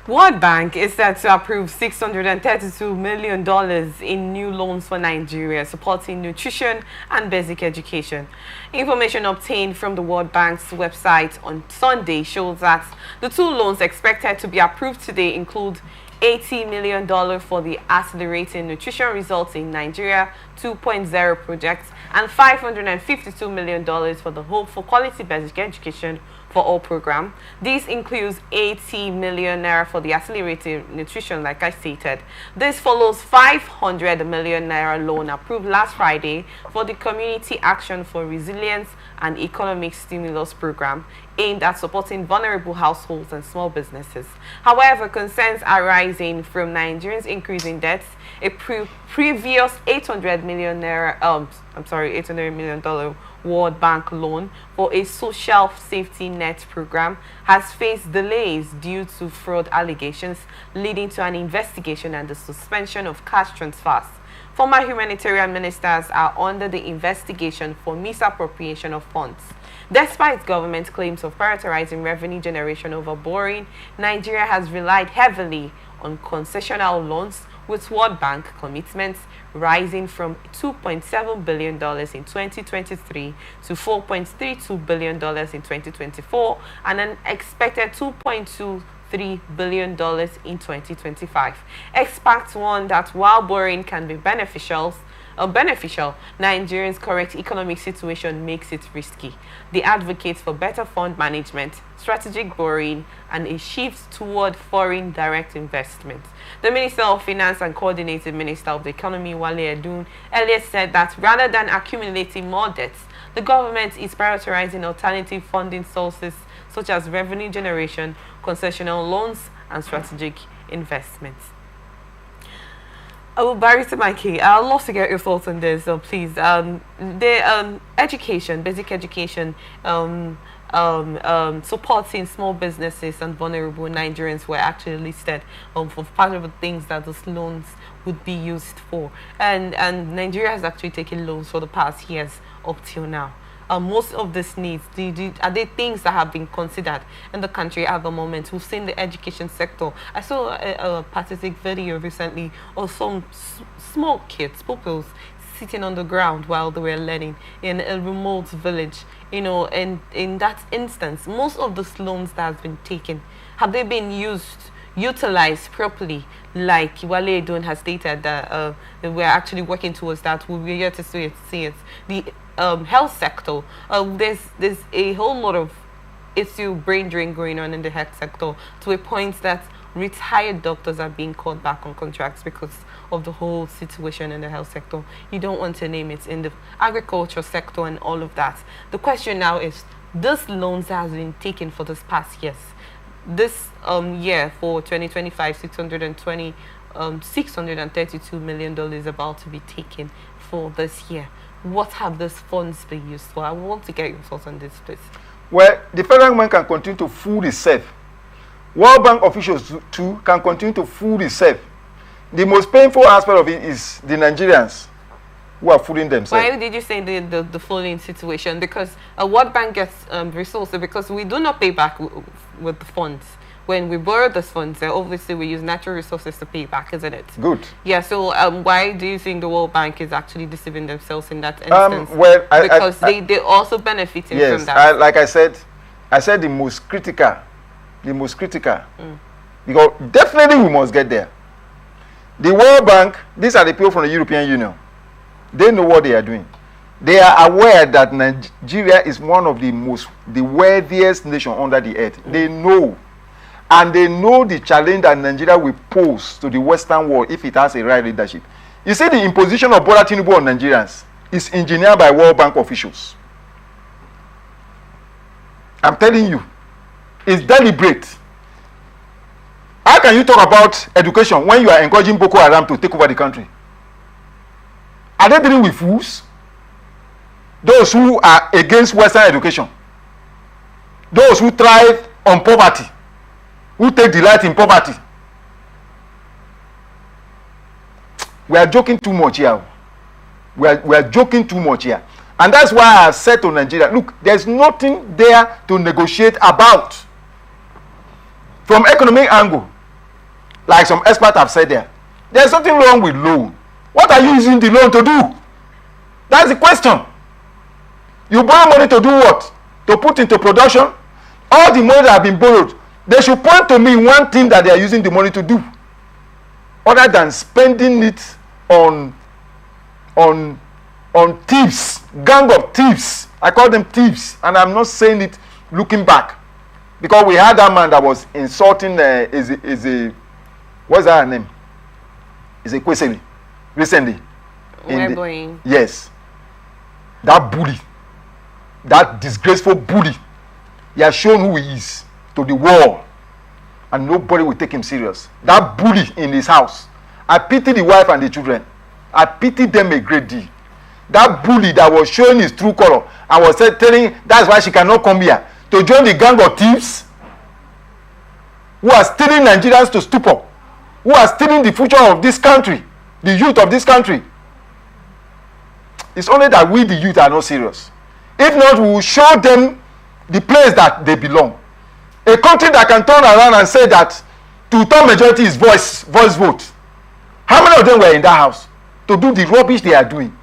World Bank is set to approve $632 million in new loans for Nigeria, supporting nutrition and basic education. Information obtained from the World Bank's website on Sunday shows that the two loans expected to be approved today include $80 million for the Accelerating Nutrition Results in Nigeria 2.0 project and $552 million for the Hope for Quality Basic Education for All program. This includes 80 million naira for the Accelerated Nutrition, like I stated. This follows 500 million naira loan approved last Friday for the Community Action for Resilience and Economic Stimulus program aimed at supporting vulnerable households and small businesses. However, concerns are rising from Nigerians' increasing debts. A previous 800 million naira, $800 million World Bank loan for a social safety net program has faced delays due to fraud allegations, leading to an investigation and the suspension of cash transfers. Former humanitarian ministers are under the investigation for misappropriation of funds. Despite government claims of prioritizing revenue generation over borrowing, Nigeria has relied heavily on concessional loans, with World Bank commitments rising from $2.7 billion in 2023 to $4.32 billion in 2024 and an expected $2.23 billion in 2025. Experts warn that while borrowing can be beneficial, Nigeria's current economic situation makes it risky. They advocate for better fund management, strategic borrowing, and a shift toward foreign direct investment. The Minister of Finance and Coordinating Minister of the Economy, Wale Edun, earlier said that rather than accumulating more debts, the government is prioritizing alternative funding sources such as revenue generation, concessional loans, and strategic investments. Oh, Barrister Mikey, I'd love to get your thoughts on this, please. Education, basic education, supporting small businesses and vulnerable Nigerians were actually listed for part of the things that those loans would be used for. And Nigeria has actually taken loans for the past years up till now. Most of these needs, are they things that have been considered in the country at the moment? We've seen the education sector. I saw a pathetic video recently of some small kids, pupils, sitting on the ground while they were learning in a remote village. You know, and in that instance, most of the loans that have been taken, have they been utilized properly? Like Wale Edun has stated that we're actually working towards that. We'll be here to see it. The health sector, there's a whole lot of brain drain going on in the health sector, to a point that retired doctors are being called back on contracts because of the whole situation in the health sector. You don't want to name it, in the agriculture sector and all of that. The question now is, these loans that have been taken for this past years, this year for 2025, $632 million is about to be taken for this year. What have those funds been used for? I want to get your thoughts on this, please. Well, the federal government can continue to fool itself. World Bank officials too can continue to fool itself. The most painful aspect of it is the Nigerians who are fooling themselves. Why did you say the fooling situation? Because a World Bank gets resources because we do not pay back with the funds. When we borrow those funds, obviously we use natural resources to pay back, isn't it? Good. Yeah, so why do you think the World Bank is actually deceiving themselves in that instance? Well, they also benefiting yes, from that. like I said the most critical. Because definitely we must get there. The World Bank, these are the people from the European Union. They know what they are doing. They are aware that Nigeria is one of the wealthiest nations under the earth. They know. And they know the challenge that Nigeria will pose to the Western world if it has a right leadership. You see, the imposition of Bola Tinubu on Nigerians is engineered by World Bank officials. I'm telling you, it's deliberate. How can you talk about education when you are encouraging Boko Haram to take over the country? Are they dealing with fools? Those who are against Western education. Those who thrive on poverty. Who take delight in poverty. We are joking too much here. We are joking too much here. And that's why I have said to Nigeria, look, there's nothing there to negotiate about. From economic angle, like some experts have said there. There's something wrong with loan. What are you using the loan to do? That's the question. You borrow money to do what? To put into production? All the money that have been borrowed, they should point to me one thing that they are using the money to do, other than spending it on thieves, gang of thieves. I call them thieves, and I'm not saying it looking back, because we had that man that was insulting what's that name? Is a Kwesili recently. Yes, that bully, that disgraceful bully. He has shown who he is to the world, and nobody will take him serious. That bully in his house. I pity the wife and the children. I pity them a great deal. That bully that was showing his true color and was telling that's why she cannot come here to join the gang of thieves who are stealing Nigerians to stupor, who are stealing the future of this country, the youth of this country. It's only that we, the youth, are not serious. If not, we will show them the place that they belong. A country that can turn around and say that two-third majority is voice vote. How many of them were in that house to do the rubbish they are doing?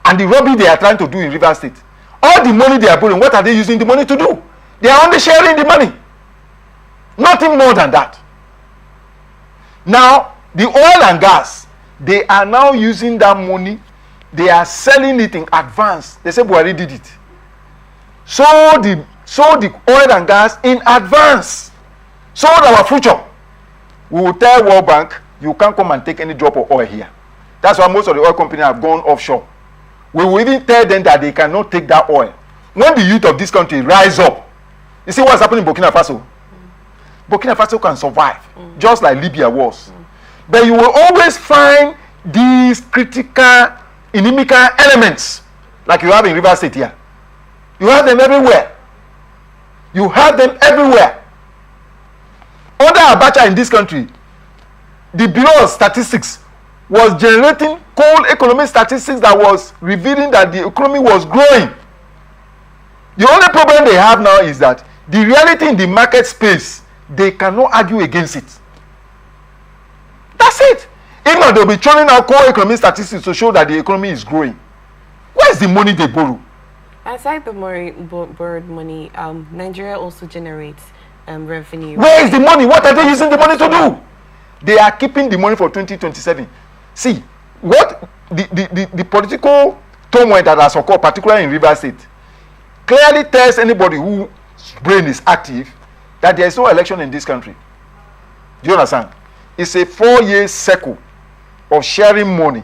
And the rubbish they are trying to do in Rivers State. All the money they are borrowing, what are they using the money to do? They are only sharing the money. Nothing more than that. Now, the oil and gas, they are now using that money. They are selling it in advance. They say Buhari did it. So the oil and gas in advance. Sold our future. We will tell World Bank, you can't come and take any drop of oil here. That's why most of the oil companies have gone offshore. We will even tell them that they cannot take that oil. When the youth of this country rise up, you see what's happening in Burkina Faso? Burkina Faso can survive, just like Libya was. But you will always find these critical, inimical elements, like you have in Rivers State here. You have them everywhere. You have them everywhere. Under Abacha in this country, the Bureau of Statistics was generating cold economic statistics that was revealing that the economy was growing. The only problem they have now is that the reality in the market space, they cannot argue against it. That's it. If not, they'll be churning out core economic statistics to show that the economy is growing. Where's the money they borrow? Aside the borrowed money, Nigeria also generates revenue. Where is the money? What are they using the money to do? They are keeping the money for 2027. See, what the political turmoil that has occurred, particularly in Rivers State, clearly tells anybody whose brain is active that there is no election in this country. Do you understand? It's a 4-year cycle of sharing money,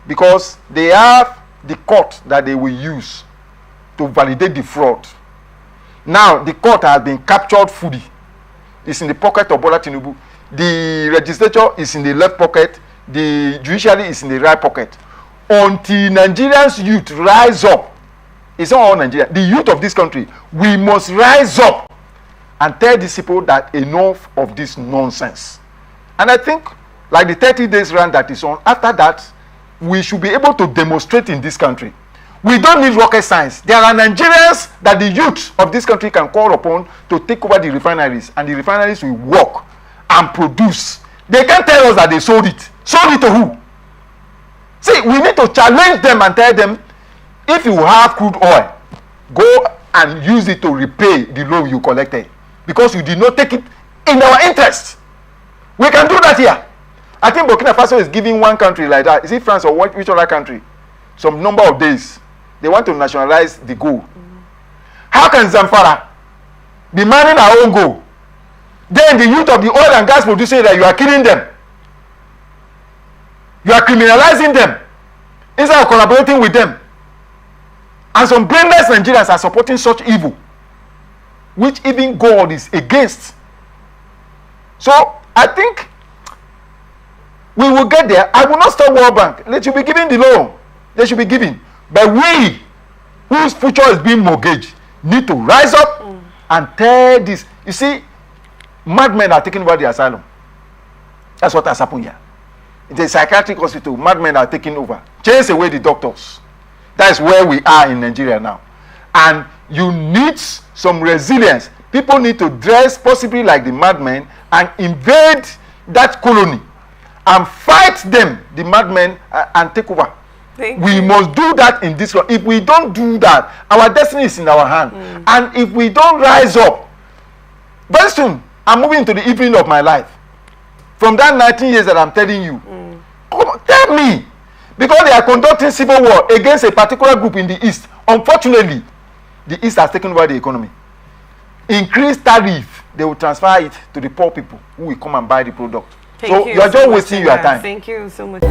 because they have the court that they will use to validate the fraud. Now, the court has been captured fully. It's in the pocket of Bola Tinubu. The legislature is in the left pocket. The judiciary is in the right pocket. Until Nigerians youth rise up, it's not all Nigeria, the youth of this country, we must rise up and tell these people that enough of this nonsense. And I think, like the 30 days run that is on, after that, we should be able to demonstrate in this country. We don't need rocket science. There are Nigerians that the youth of this country can call upon to take over the refineries, and the refineries will work and produce. They can't tell us that they sold it. Sold it to who? See, we need to challenge them and tell them, if you have crude oil, go and use it to repay the loan you collected, because you did not take it in our interest. We can do that here. I think Burkina Faso is giving one country like that. Is it France or which other country? Some number of days. They want to nationalize the gold. How can Zamfara be manning our own gold? Then the youth of the oil and gas producers, that you are killing them. You are criminalizing them instead of collaborating with them. And some brainless Nigerians are supporting such evil, which even God is against. So I think we will get there. I will not stop World Bank. They should be giving the loan. They should be giving. But we, whose future is being mortgaged, need to rise up and tell this. You see, madmen are taking over the asylum. That's what has happened here. In the psychiatric hospital, madmen are taking over. Chase away the doctors. That's where we are in Nigeria now. And you need some resilience. People need to dress possibly like the madmen and invade that colony and fight them, the madmen, and take over. We must do that in this world. If we don't do that, our destiny is in our hand. And if we don't rise up, very soon, I'm moving to the evening of my life. From that 19 years that I'm telling you, come on, tell me. Because they are conducting civil war against a particular group in the East. Unfortunately, the East has taken over the economy. Increased tariff, they will transfer it to the poor people who will come and buy the product. So you're just wasting your time. Thank you so much.